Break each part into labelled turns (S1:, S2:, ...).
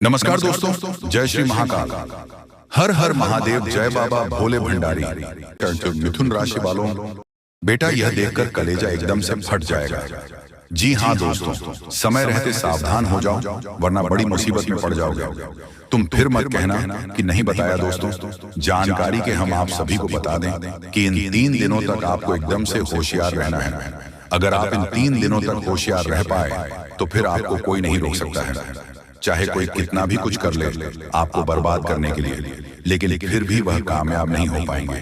S1: नमस्कार दोस्तों, जय श्री महाकाल। हर हर महादेव, जय बाबा भोले भंडारी। मिथुन राशि वालों, बेटा यह देखकर कलेजा एकदम से फट जाएगा। जी हाँ दोस्तों, समय रहते सावधान हो जाओ, वरना बड़ी मुसीबत में पड़ जाओगे। तुम फिर मत कहना कि नहीं बताया। दोस्तों, जानकारी के हम आप सभी को बता दें कि इन 3 दिनों तक आपको एकदम से होशियार रहना है। अगर आप इन 3 दिनों तक होशियार रह पाए तो फिर आपको कोई नहीं रोक सकता है। चाहे कोई कितना भी कुछ कर ले आपको बर्बाद करने के लिए, लेकिन फिर भी वह कामयाब नहीं हो पाएंगे।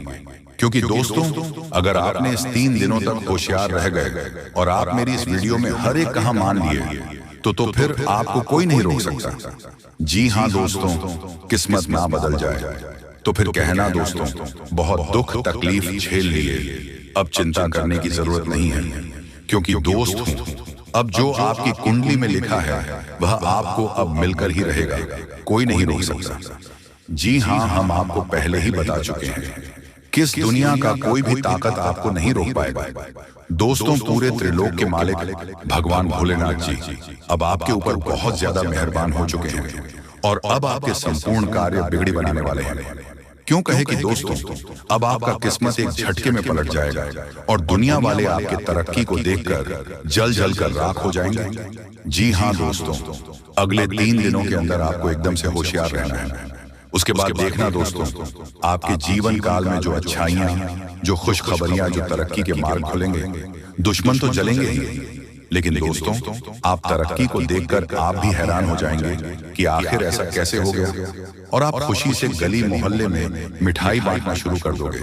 S1: क्योंकि दोस्तों, अगर आपने इस 3 दिनों तक होशियार रह गए और आप मेरी इस वीडियो में हर एक कहा मान लिए तो फिर आपको कोई नहीं रोक सकता। जी हाँ दोस्तों, किस्मत ना बदल जाए तो फिर कहना दोस्तों, बहुत दुख तकलीफ झेल लिए, अब चिंता करने की जरूरत नहीं है। क्योंकि दोस्तों, अब जो आपकी कुंडली में लिखा है वह आपको अब मिलकर ही रहेगा, कोई नहीं रोक सकता। जी हाँ, हम आपको पहले ही बता चुके हैं, किस दुनिया का कोई भी ताकत आपको नहीं रोक पाएगा। दोस्तों, पूरे त्रिलोक के मालिक भगवान भोलेनाथ जी अब आपके ऊपर बहुत ज्यादा मेहरबान हो चुके हैं और अब आपके संपूर्ण कार्य बिगड़ी बनाने वाले हैं। क्यों कहे कि दोस्तों, अब आपका किस्मत एक झटके में पलट जाएगा और दुनिया वाले आपके तरक्की को देखकर जल जल कर राख हो जाएंगे। जी हाँ दोस्तों, अगले 3 दिनों के अंदर आपको एकदम से होशियार रहना है। उसके बाद देखना दोस्तों, आपके जीवन काल में जो अच्छाइयां, जो खुशखबरियां, जो तरक्की के मार्ग खुलेंगे। दुश्मन तो जलेंगे ही, लेकिन दोस्तों, आप तरक्की को देखकर आप भी हैरान हो जाएंगे कि आखिर ऐसा कैसे हो गया, और आप खुशी से गली मोहल्ले में मिठाई बांटना शुरू कर दोगे।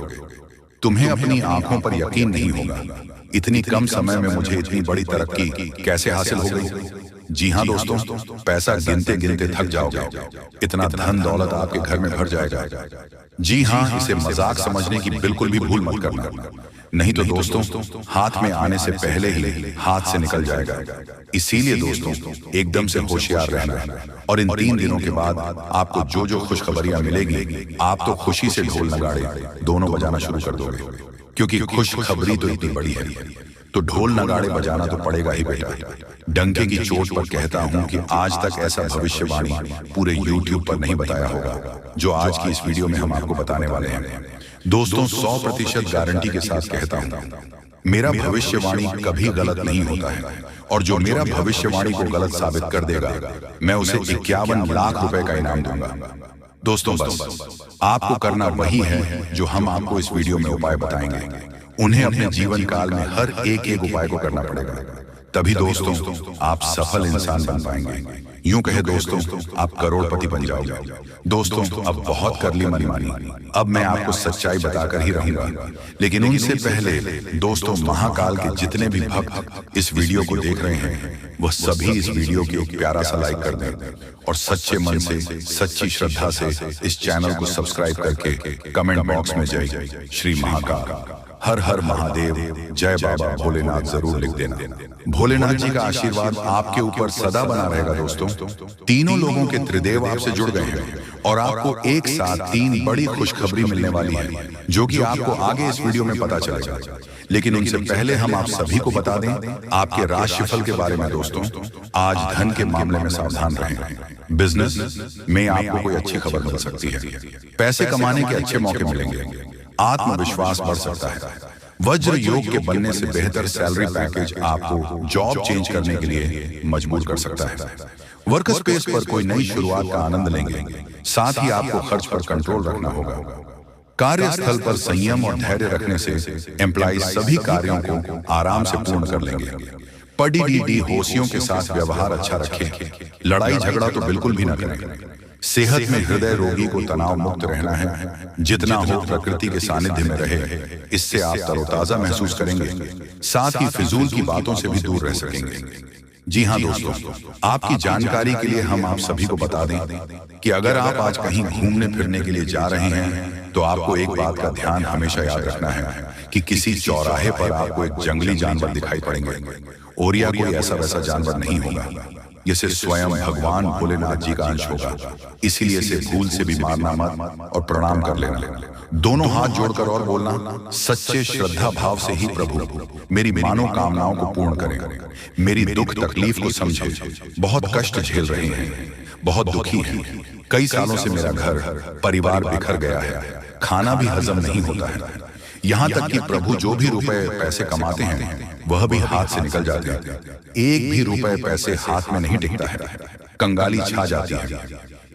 S1: तुम्हें अपनी आंखों पर यकीन नहीं होगा, इतनी कम समय में मुझे इतनी बड़ी तरक्की कैसे हासिल हो गई। जी हाँ दोस्तों, पैसा गिनते गिनते थक जाओगे, इतना धन दौलत आपके घर में भर जाएगा। जी हाँ, इसे मजाक समझने की बिल्कुल भी भूल मत करना, नहीं तो दोस्तों हाथ में आने से पहले ही हाथ से निकल जाएगा। इसीलिए दोस्तों, एकदम से होशियार रहना है। और इन 3 दिनों के बाद आपको जो जो खुशखबरियां मिलेगी, आप तो खुशी से ढोल नगाड़े दोनों बजाना शुरू कर दोगे। क्योंकि खुशखबरी तो इतनी बड़ी है तो ढोल नगाड़े बजाना तो पड़ेगा ही बेटा। डंके की चोट पर कहता हूं कि आज तक ऐसा भविष्यवाणी पूरे YouTube पर नहीं बताया होगा जो आज की इस वीडियो में हम आपको बताने वाले हैं। दोस्तों, 100% गारंटी के साथ कहता हूं, मेरा भविष्यवाणी कभी गलत नहीं होता है, और जो मेरा भविष्यवाणी को गलत साबित कर देगा, मैं उसे 51 लाख रुपए का इनाम दूंगा। दोस्तों, बस आपको करना वही है जो हम आपको इस वीडियो में उपाय बताएंगे। उन्हें अपने जीवन काल में हर एक उपाय को करना पड़ेगा, तभी दोस्तों आप सफल इंसान बन पाएंगे। यूं कहे दोस्तों, आप करोड़पति बन जाओगे। दोस्तों, अब बहुत कर ली मनमानी, अब मैं आपको सच्चाई बताकर ही रहूंगा। लेकिन उनसे पहले दोस्तों, महाकाल के जितने भी भक्त इस वीडियो को देख रहे हैं, वह सभी इस वीडियो को एक प्यारा सा लाइक कर दें और सच्चे मन से, सच्ची श्रद्धा से इस चैनल को सब्सक्राइब करके कमेंट बॉक्स में जय श्री महाकाल, हर हर महादेव, जय बाबा भोलेनाथ जरूर लिख देना। भोलेनाथ जी का आशीर्वाद आपके ऊपर सदा बना रहेगा। दोस्तों, तीनों लोगों के त्रिदेव आपसे जुड़ गए हैं और आपको एक साथ 3 बड़ी खुशखबरी मिलने वाली है, जो कि आपको आगे इस वीडियो में पता चलेगा। लेकिन उनसे पहले हम आप सभी को बता दें आपके राशिफल के बारे में। दोस्तों, आज धन के मामले में सावधान रहें। बिजनेस में आपको कोई अच्छी खबर मिल सकती है, पैसे कमाने के अच्छे मौके मिलेंगे, आत्मविश्वास बढ़ सकता है। वज्र योग के बनने से बेहतर सैलरी पैकेज आपको जॉब चेंज करने के लिए मजबूर कर सकता है। वर्क स्पेस पर कोई नई शुरुआत का आनंद लेंगे, साथ ही आपको खर्च पर कंट्रोल रखना होगा। कार्यस्थल पर संयम और धैर्य रखने से एम्प्लॉय सभी कार्यों को आराम से पूर्ण कर लेंगे। पढ़ी होशियों के साथ व्यवहार अच्छा रखें, लड़ाई झगड़ा तो बिल्कुल भी न करें। सेहत में हृदय रोगी को तनाव मुक्त रहना है, जितना हो प्रकृति के सानिध्य में रहे, इससे आप तरोताजा महसूस करेंगे, साथ ही फिजूल की बातों से भी दूर रह सकेंगे। जी हाँ दोस्तों, आपकी जानकारी के लिए हम आप सभी को बता दें कि अगर आप आज कहीं घूमने फिरने के लिए जा रहे हैं तो आपको एक बात का ध्यान हमेशा याद रखना है कि किसी चौराहे पर आपको एक जंगली जानवर दिखाई पड़ेंगे, और या कोई ऐसा वैसा जानवर नहीं होगा, जिसे स्वयं भगवान भोलेनाथ जी का अंश होगा। इसीलिए इसे भूल से भी मारना मत और प्रणाम कर लेना। दोनों हाथ जोड़कर और बोलना, सच्चे श्रद्धा भाव से ही प्रभु मेरी मनोकामनाओं को पूर्ण करें, मेरी दुख तकलीफ को समझे, बहुत कष्ट झेल रहे हैं, बहुत दुखी हैं। कई सालों से मेरा घर परिवार बिखर गया है, खाना भी हजम नहीं होता है। यहाँ तक कि प्रभु जो भी रुपए पैसे कमाते हैं वह भी हाथ से निकल जाते हैं। एक भी रुपए पैसे हाथ में नहीं टिकता है, कंगाली छा जाती है।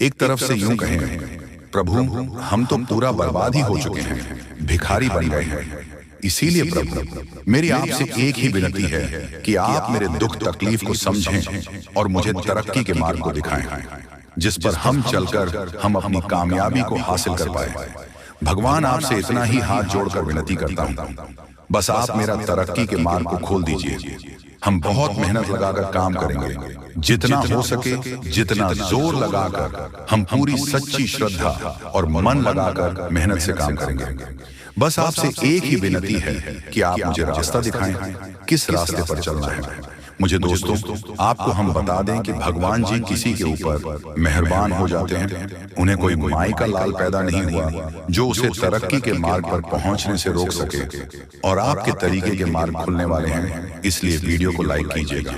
S1: एक तरफ से यूं कहें, प्रभु हम तो पूरा बर्बाद ही हो चुके हैं, भिखारी बन गए हैं। इसीलिए प्रभु मेरी आपसे एक ही विनती है कि आप मेरे दुख तकलीफ को समझें और मुझे तरक्की के मार्ग को दिखाएं, जिस पर हम चलकर हम अपनी कामयाबी को हासिल कर पाए। भगवान आपसे इतना ही हाथ जोड़कर विनती करता हूँ, बस आप मेरा तरक्की के मार्ग को खोल दीजिए। हम बहुत मेहनत लगाकर काम करेंगे, जितना हो सके जितना जोर लगाकर हम पूरी सच्ची श्रद्धा और मन लगाकर मेहनत से काम करेंगे। बस आपसे एक ही विनती है कि आप मुझे रास्ता दिखाएं, किस रास्ते पर चलना है। मुझे दोस्तों आपको हम बता दें कि भगवान जी किसी के ऊपर मेहरबान हो जाते हैं। उन्हें कोई माई का लाल पैदा नहीं हुआ जो उसे तरक्की के मार्ग पर पहुंचने से रोक सके, और आपके तरीके के मार्ग खुलने वाले हैं। इसलिए वीडियो को लाइक कीजिएगा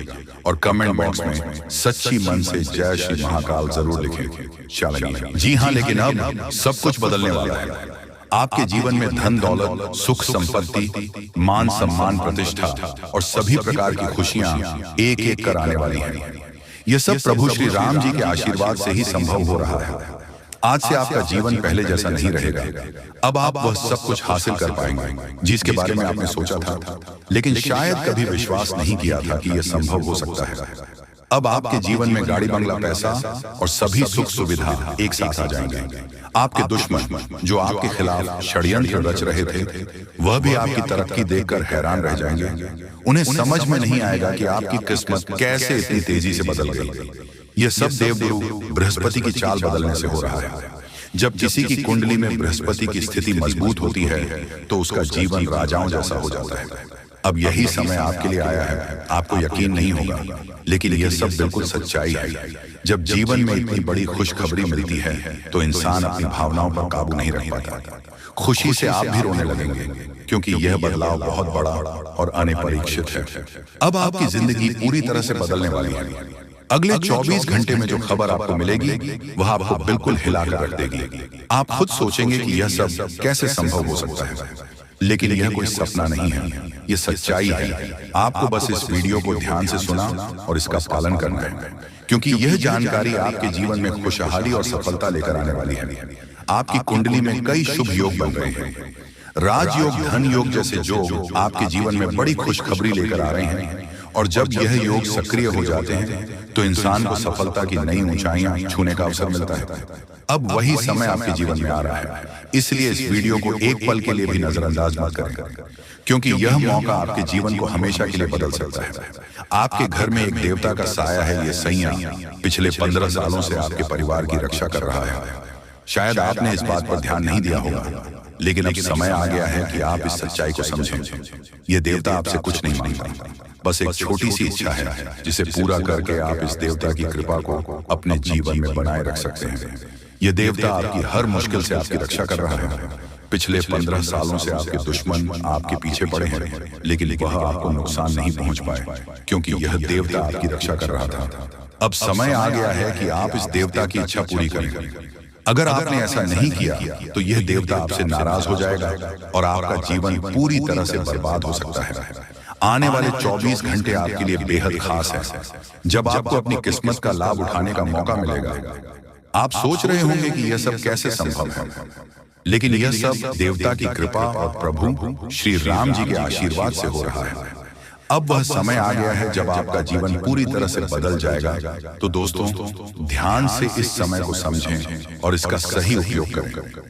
S1: और कमेंट बॉक्स में सच्ची मन से जय श्री महाकाल जरूर लिखें। चलिए जी हाँ, लेकिन अब सब कुछ बदलने वाला है। आपके जीवन में धन दौलत, सुख संपत्ति, मान सम्मान, प्रतिष्ठा और सभी प्रकार की खुशियां एक एक कर आने वाली हैं। यह सब प्रभु श्री राम जी के आशीर्वाद से ही संभव हो रहा है। आज से आपका जीवन पहले जैसा नहीं रहेगा। अब आप वह सब कुछ हासिल कर पाएंगे जिसके बारे में आपने सोचा था, लेकिन शायद कभी विश्वास नहीं किया था कि यह संभव हो सकता है। अब आपके जीवन में गाड़ी बंगला, पैसा और सभी सुख सुविधा एक साथ आ जाएंगे। आपके दुश्मन जो आपके खिलाफ षड्यंत्र रच रहे थे वह भी आपकी तरक्की देखकर हैरान रह जाएंगे। उन्हें समझ में नहीं आएगा कि आपकी किस्मत कैसे इतनी तेजी से बदल गई। यह सब देवगुरु बृहस्पति की चाल बदलने से हो रहा है। जब किसी की कुंडली में बृहस्पति की स्थिति मजबूत होती है तो उसका जीवन राजाओं जैसा हो जाता है। अब यही समय आपके लिए आया है। आपको यकीन नहीं होगा, लेकिन यह सब बिल्कुल सच्चाई है। जब जीवन में इतनी बड़ी खुशखबरी मिलती है तो इंसान अपनी भावनाओं पर काबू नहीं रख पाता। खुशी से आप भी रोने लगेंगे, क्योंकि यह बदलाव बहुत बड़ा और अनपरीक्षित है। अब आपकी जिंदगी पूरी तरह से बदलने वाली है। अगले 24 घंटे में जो खबर आपको मिलेगी वह आपको बिल्कुल हिलाकर रख देगी। आप खुद सोचेंगे कि यह सब कैसे संभव हो सकता है, लेकिन यह कोई सपना नहीं है, यह सच्चाई है। आपको बस इस वीडियो को ध्यान से सुना और इसका पालन करना है, क्योंकि यह जानकारी आपके जीवन में खुशहाली और सफलता लेकर आने वाली है। आपकी कुंडली में कई शुभ योग बन रहे हैं। राजयोग, धन योग जैसे योग आपके जीवन में बड़ी खुशखबरी लेकर आ रहे हैं, और जब यह योग सक्रिय हो जाते हैं तो इंसान को सफलता की नई ऊंचाइयां छूने का अवसर मिलता है। अब वही समय आपके जीवन में आ रहा है, इसलिए इस वीडियो को एक पल के लिए भी नजरअंदाज मत करें, क्योंकि यह मौका आपके जीवन को हमेशा के लिए बदल सकता है। आपके घर में एक देवता का साया है। ये सैया पिछले 15 सालों से आपके परिवार की रक्षा कर रहा है। शायद आपने इस बात पर ध्यान नहीं दिया होगा, लेकिन अब समय आ गया है कि आप इस सच्चाई को समझें। यह देवता आपसे कुछ नहीं मांगता, बस एक छोटी सी इच्छा है जिसे पूरा करके आप इस देवता की कृपा को अपने जीवन में बनाए रख सकते हैं। यह देवता आपकी हर मुश्किल से आपकी रक्षा कर रहा है। पिछले 15 सालों से आपके दुश्मन आपके पीछे पड़े हैं, लेकिन वह आपको नुकसान नहीं पहुंच पाए, क्योंकि यह देवता आपकी रक्षा कर रहा था। अब समय आ गया है कि आप इस देवता की इच्छा पूरी करें। अगर आपने ऐसा नहीं किया तो यह देवता आपसे नाराज हो जाएगा और आपका जीवन पूरी तरह से बर्बाद हो सकता है। आने वाले 24 घंटे आपके लिए बेहद खास है, जब आपको अपनी किस्मत का लाभ उठाने का मौका मिलेगा। आप सोच रहे होंगे कि यह सब कैसे संभव है, लेकिन यह सब देवता की कृपा और प्रभु श्री राम जी के आशीर्वाद से हो रहा है। अब वह समय आ गया है जब आपका जीवन पूरी तरह से बदल जाएगा। तो दोस्तों, ध्यान से इस समय को समझें और इसका सही उपयोग करें।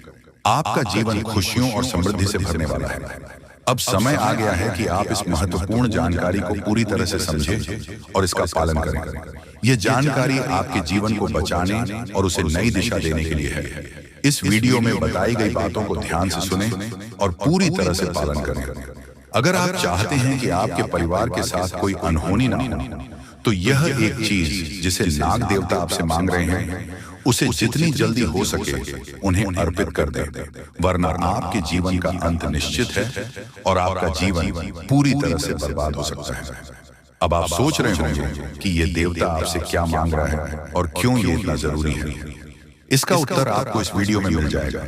S1: आपका जीवन खुशियों और समृद्धि से भरने वाला है। अब समय आ गया है कि आप इस महत्वपूर्ण जानकारी को पूरी तरह से समझें और इसका पालन करें। यह जानकारी आपके जीवन को बचाने और उसे नई दिशा देने के लिए है। इस वीडियो में बताई गई बातों को ध्यान से सुनें और पूरी तरह से पालन करें। अगर आप चाहते हैं कि आपके परिवार के साथ कोई अनहोनी ना हो, तो यह एक चीज जिसे नाग देवता आपसे मांग रहे हैं, उसे जितनी जल्दी हो सके उन्हें अर्पित कर दें, वरना आपके जीवन का अंत निश्चित है और आपका जीवन पूरी तरह से बर्बाद हो सकता है। अब आप सोच रहे होंगे कि ये देवता आपसे क्या मांग रहा है और क्यों ये इतना जरूरी है। इसका उत्तर आपको इस वीडियो में मिल जाएगा,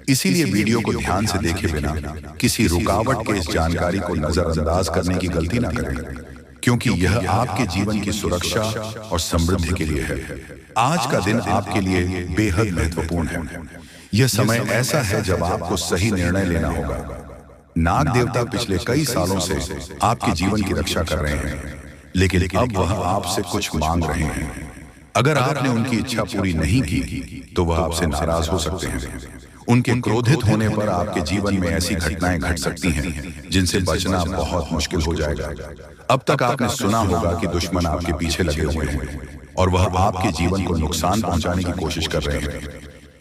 S1: इसीलिए वीडियो को ध्यान से देखे बिना किसी रुकावट के इस जानकारी को नजरअंदाज करने की गलती ना करें, क्योंकि यह आपके जीवन की सुरक्षा और समृद्धि के लिए है। आज का दिन आपके लिए बेहद महत्वपूर्ण है। यह समय ऐसा है जब आपको सही निर्णय लेना होगा। नाग देवता पिछले कई सालों से आपके जीवन की रक्षा कर रहे हैं, लेकिन अब वह आपसे कुछ मांग रहे हैं। अगर आपने उनकी इच्छा पूरी नहीं की तो वह आपसे नाराज हो सकते हैं। उनके क्रोधित होने पर आपके जीवन में ऐसी घटनाएं घट सकती हैं जिनसे बचना बहुत मुश्किल हो जाएगा। अब तक आपने सुना होगा कि दुश्मन आपके पीछे लगे हुए हैं और वह आपके जीवन को नुकसान पहुंचाने की कोशिश कर रहे हैं,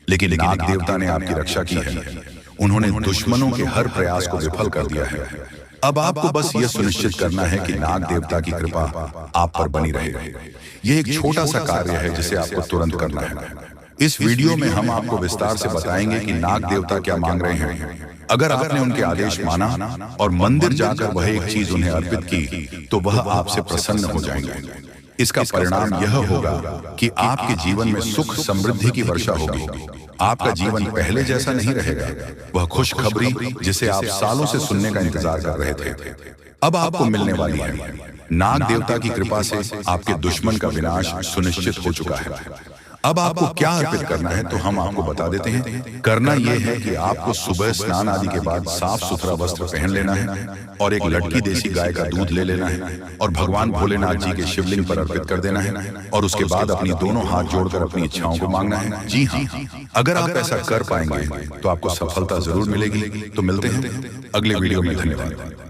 S1: लेकिन नाग देवता ने आपकी रक्षा की है। उन्होंने दुश्मनों के हर प्रयास को विफल कर दिया है। अब आपको बस यह सुनिश्चित करना है कि नाग देवता की कृपा आप पर बनी रहे। यह एक छोटा सा कार्य है जिसे आपको तुरंत करना है। इस वीडियो में हम आपको विस्तार से बताएंगे कि नाग देवता क्या मांग रहे हैं। अगर आपने उनके आदेश माना और मंदिर जाकर वह एक चीज उन्हें अर्पित की तो वह आपसे प्रसन्न हो जाएंगे। इसका परिणाम यह होगा कि आपके जीवन में सुख समृद्धि की वर्षा होगी। आपका जीवन पहले जैसा नहीं रहेगा। वह खुशखबरी जिसे आप सालों से सुनने का इंतजार कर रहे थे अब आपको मिलने वाली है। नाग देवता की कृपा से आपके दुश्मन का विनाश सुनिश्चित हो चुका है। अब आपको क्या अर्पित करना है तो हम आपको बता देते हैं। करना यह है कि आपको सुबह स्नान आदि के बाद साफ सुथरा वस्त्र पहन लेना है और एक लड़की देसी गाय का दूध ले लेना है और भगवान भोलेनाथ जी के शिवलिंग पर अर्पित कर देना है और उसके बाद अपनी दोनों हाथ जोड़कर अपनी इच्छाओं को मांगना है। जी हाँ, अगर आप ऐसा कर पाएंगे तो आपको सफलता जरूर मिलेगी। तो मिलते हैं अगले वीडियो में। धन्यवाद।